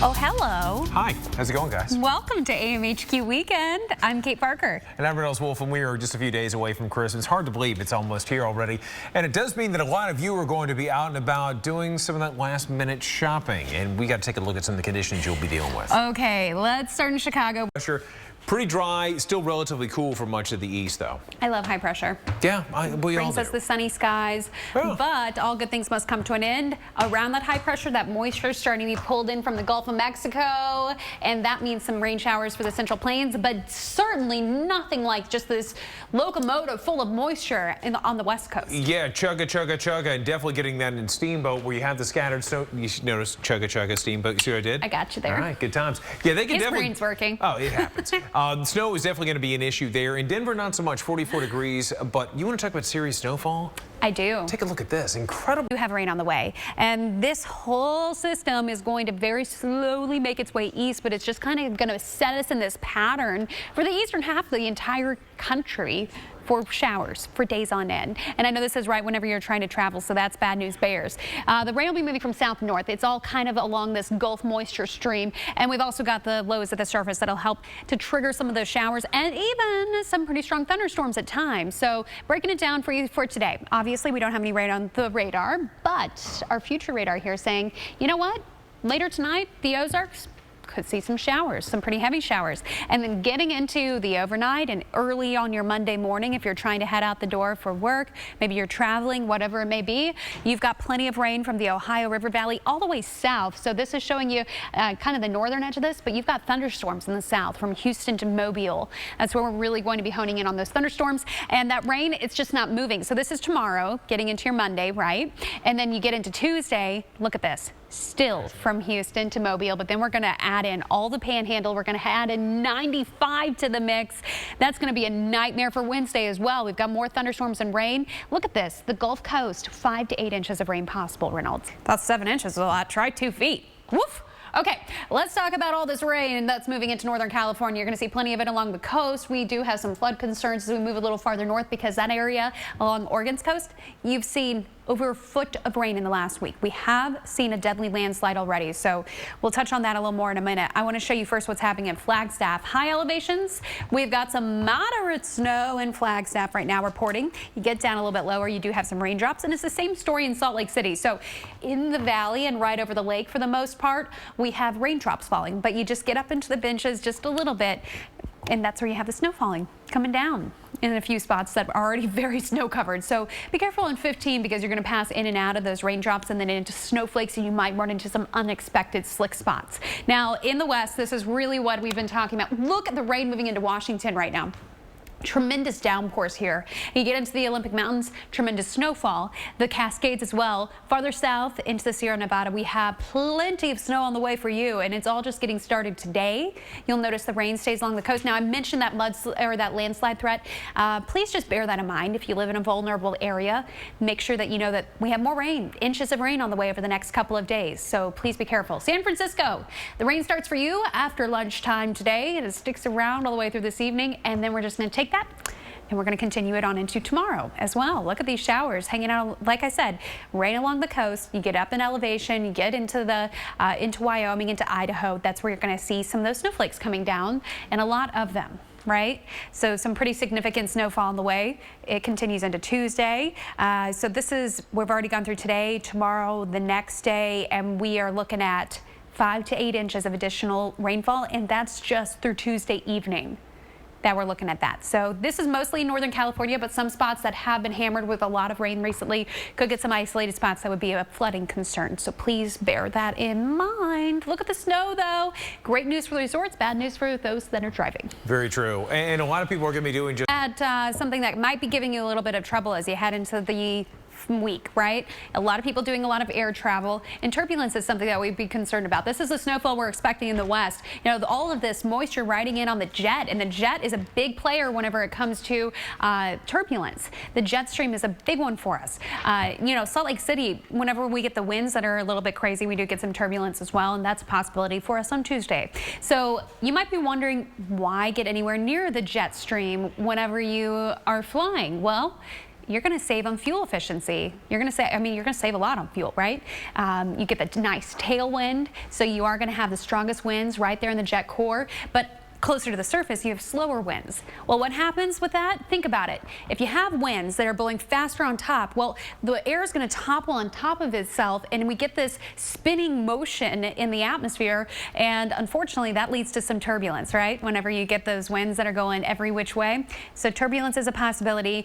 Oh, hello. Hi, how's it going, guys? Welcome to AMHQ Weekend. I'm Kait Parker. And I'm Reynolds Wolf, and we are just a few days away from Christmas. Hard to believe it's almost here already. And it does mean that a lot of you are going to be out and about doing some of that last-minute shopping. And we got to take a look at some of the conditions you'll be dealing with. Okay, let's start in Chicago. Pressure, pretty dry, still relatively cool for much of the east, though. I love high pressure. Yeah, we all Brings do. us the sunny skies, but all good things must come to an end. Around that high pressure, that moisture is starting to be pulled in from the Gulf of Mexico, and that means some rain showers for the Central Plains, but certainly nothing like just this locomotive full of moisture on the West Coast. Yeah, chugga, chugga, chugga, and definitely getting that in Steamboat where you have the scattered snow. You should notice chugga, chugga, Steamboat. You see what I did? I got you there. All right, good times. Yeah, they can His definitely. brain's working. Oh, it happens. Snow is definitely going to be an issue there. In Denver, not so much, 44 degrees. But you want to talk about serious snowfall? I do. Take a look at this. Incredible. You have rain on the way, and this whole system is going to very slowly make its way east, but it's just kind of going to set us in this pattern for the eastern half of the entire country for showers for days on end. And I know this is right whenever you're trying to travel, so that's bad news bears. The rain will be moving from south north. It's all kind of along this Gulf moisture stream, and we've also got the lows at the surface that'll help to trigger some of those showers and even some pretty strong thunderstorms at times. So breaking it down for you for today. Obviously, we don't have any rain on the radar, but our future radar here is saying, you know what? Later tonight, the Ozarks could see some showers, some pretty heavy showers. And then getting into the overnight and early on your Monday morning, if you're trying to head out the door for work, maybe you're traveling, whatever it may be, you've got plenty of rain from the Ohio River Valley all the way south. So this is showing you kind of the northern edge of this, but you've got thunderstorms in the south from Houston to Mobile. That's where we're really going to be honing in on those thunderstorms. And that rain, it's just not moving. So this is tomorrow, getting into your Monday, right? And then you get into Tuesday, look at this. Still from Houston to Mobile, but then we're going to add in all the panhandle. We're going to add in 95 to the mix. That's going to be a nightmare for Wednesday as well. We've got more thunderstorms and rain. Look at this. The Gulf Coast, 5 to 8 inches of rain possible, Reynolds. That's 7 inches a lot. Try 2 feet. Woof. Okay, let's talk about all this rain that's moving into Northern California. You're going to see plenty of it along the coast. We do have some flood concerns as we move a little farther north because that area along Oregon's coast, you've seen over a foot of rain in the last week. We have seen a deadly landslide already, so we'll touch on that a little more in a minute. I want to show you first what's happening in Flagstaff. High elevations, we've got some moderate snow in Flagstaff right now reporting. You get down a little bit lower, you do have some raindrops, and it's the same story in Salt Lake City. So in the valley and right over the lake for the most part, we have raindrops falling, but you just get up into the benches just a little bit, and that's where you have the snow falling, coming down in a few spots that are already very snow covered. So be careful on 15 because you're going to pass in and out of those raindrops and then into snowflakes, and you might run into some unexpected slick spots. Now in the west, this is really what we've been talking about. Look at the rain moving into Washington right now. Tremendous downpours here. You get into the Olympic Mountains, tremendous snowfall. The Cascades as well. Farther south into the Sierra Nevada, we have plenty of snow on the way for you, and it's all just getting started today. You'll notice the rain stays along the coast. Now, I mentioned that that landslide threat. Please just bear that in mind if you live in a vulnerable area. Make sure that you know that we have more rain, inches of rain on the way over the next couple of days. So please be careful. San Francisco, the rain starts for you after lunchtime today, and it sticks around all the way through this evening, and then we're just going to take that and we're going to continue it on into tomorrow as well. Look at these showers hanging out. Like I said, rain along the coast. You get up in elevation, you get into the into Wyoming, into Idaho. That's where you're going to see some of those snowflakes coming down, and a lot of them. Right? So some pretty significant snowfall on the way. It continues into Tuesday. So this is, we've already gone through today, tomorrow, the next day, and we are looking at 5 to 8 inches of additional rainfall, and that's just through Tuesday evening that we're looking at that. So this is mostly Northern California, but some spots that have been hammered with a lot of rain recently could get some isolated spots that would be a flooding concern. So please bear that in mind. Look at the snow though. Great news for the resorts, bad news for those that are driving. Very true. And a lot of people are going to be doing just something that might be giving you a little bit of trouble as you head into the week, right? A lot of people doing a lot of air travel, and turbulence is something that we'd be concerned about. This is the snowfall we're expecting in the west. You know, all of this moisture riding in on the jet, and the jet is a big player whenever it comes to turbulence. The jet stream is a big one for us. You know, Salt Lake City, whenever we get the winds that are a little bit crazy, we do get some turbulence as well, and that's a possibility for us on Tuesday. So you might be wondering, why get anywhere near the jet stream whenever you are flying? Well, you're going to save on fuel efficiency. You're going to say, you're going to save a lot on fuel, right? You get the nice tailwind, so you are going to have the strongest winds right there in the jet core, but closer to the surface, you have slower winds. Well, what happens with that? Think about it. If you have winds that are blowing faster on top, well, the air is going to topple on top of itself, and we get this spinning motion in the atmosphere, and unfortunately, that leads to some turbulence, right? Whenever you get those winds that are going every which way. So turbulence is a possibility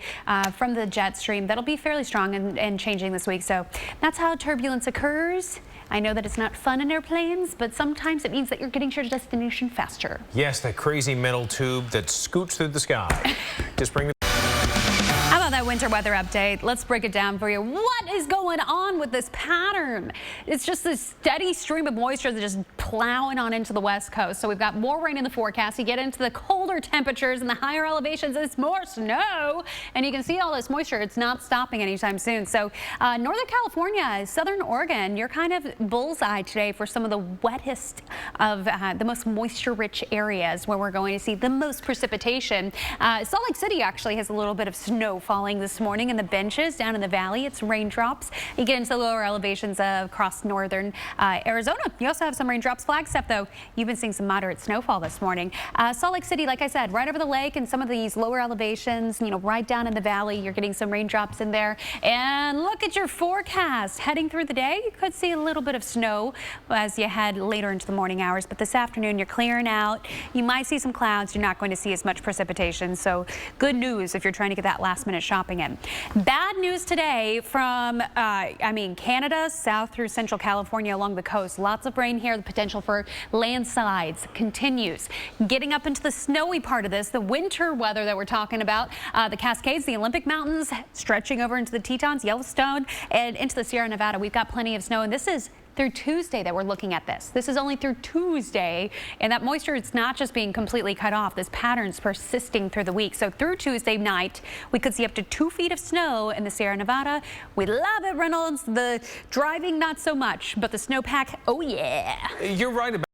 from the jet stream. That'll be fairly strong and changing this week. So that's how turbulence occurs. I know that it's not fun in airplanes, but sometimes it means that you're getting to your destination faster. Yes, that crazy metal tube that scoots through the sky. Just bring the How about that winter weather update? Let's break it down for you. What is going on with this pattern? It's just this steady stream of moisture that's just plowing on into the west coast. So we've got more rain in the forecast. You get into the colder temperatures and the higher elevations, it's more snow. And you can see all this moisture. It's not stopping anytime soon. So Northern California, Southern Oregon, you're kind of bullseye today for some of the wettest of the most moisture-rich areas where we're going to see the most precipitation. Salt Lake City actually has a little bit of snow falling this morning in the benches down in the valley. It's raindrops. You get into the lower elevations across northern Arizona. You also have some raindrops. Flagstaff, though, you've been seeing some moderate snowfall this morning. Salt Lake City, like I said, right over the lake, and some of these lower elevations, right down in the valley, you're getting some raindrops in there. And look at your forecast. Heading through the day, you could see a little bit of snow as you head later into the morning hours, but this afternoon you're clearing out. You might see some clouds. You're not going to see as much precipitation, so good news if you're trying to get that last minute shopping in. Bad news today from Canada south through central California along the coast. Lots of rain here. The potential for landslides continues. Getting up into the snowy part of this, the winter weather that we're talking about, the Cascades, the Olympic Mountains, stretching over into the Tetons, Yellowstone, and into the Sierra Nevada. We've got plenty of snow, and this is through Tuesday that we're looking at this. This is only through Tuesday, and that moisture is not just being completely cut off. This pattern's persisting through the week. So through Tuesday night, we could see up to 2 feet of snow in the Sierra Nevada. We love it, Reynolds. The driving, not so much, but the snowpack, oh yeah. You're right about